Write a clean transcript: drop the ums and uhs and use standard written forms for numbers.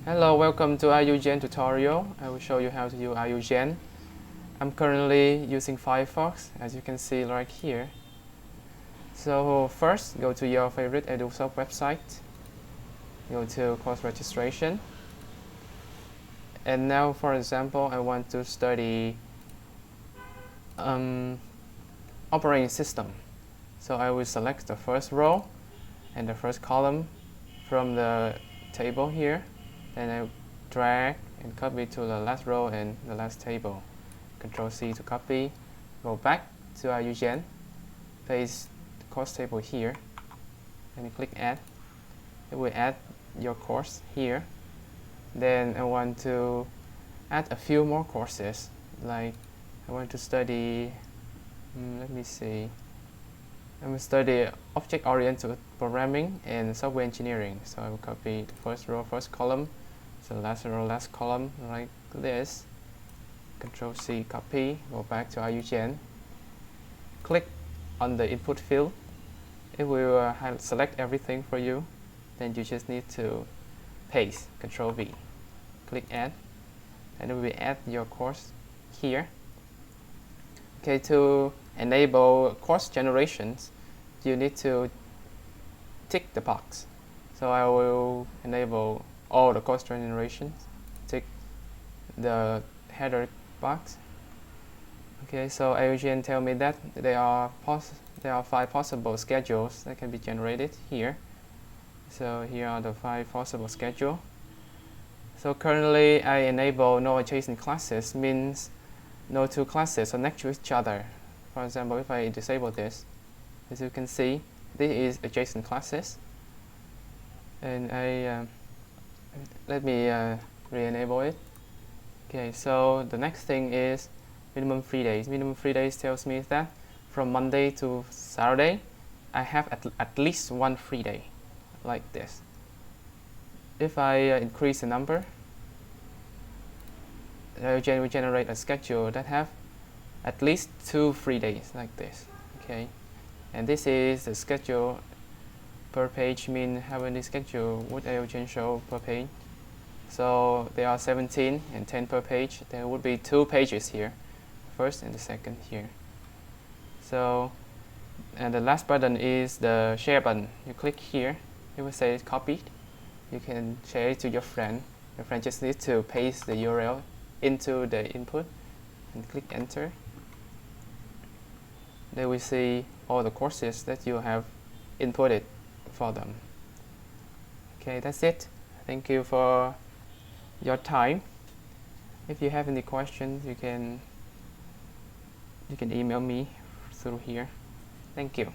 Hello, welcome to IUGen tutorial. I will show you how to use IUGen. I'm currently using Firefox, as you can see right here. So first, go to your favorite EduSoft website. Go to course registration. And now, for example, I want to study operating system. So I will select the first row and the first column from the table here. Then I drag and copy to the last row and the last table. Control C to copy. Go back to IUGen. Paste the course table here. And you click Add. It will add your course here. Then I want to add a few more courses. Like I want to study, let me see. I'm going to study object-oriented programming and software engineering. So I will copy the first row, first column. So last row, last column, like this. Control C, copy, go back to IUGen. Click on the input field. It will select everything for you. Then you just need to paste, Control V. Click Add, and it will add your course here. Okay, to enable course generations, you need to tick the box. So I will enable all the course generations. Tick the header box. Okay, so IUGen tell me that there are 5 possible schedules that can be generated here. So here are the 5 possible schedules. So currently I enable no adjacent classes, means no two classes are next to each other. For example, if I disable this, as you can see, this is adjacent classes. And let me re-enable it. Okay, so the next thing is minimum 3 days. Minimum 3 days tells me that from Monday to Saturday, I have at least one free day, like this. If I increase the number, IUGen will generate a schedule that have at least 2 free days, like this. Okay, and this is the schedule per page, mean how many schedule would IUGen show per page. So there are 17 and 10 per page. There would be 2 pages here, first and the second here. So, and the last button is the share button. You click here, it will say copied. You can share it to your friend. Your friend just needs to paste the URL into the input and click enter. They will see all the courses that you have inputted for them. Okay, that's it. Thank you for your time. If you have any questions, you can email me through here. Thank you.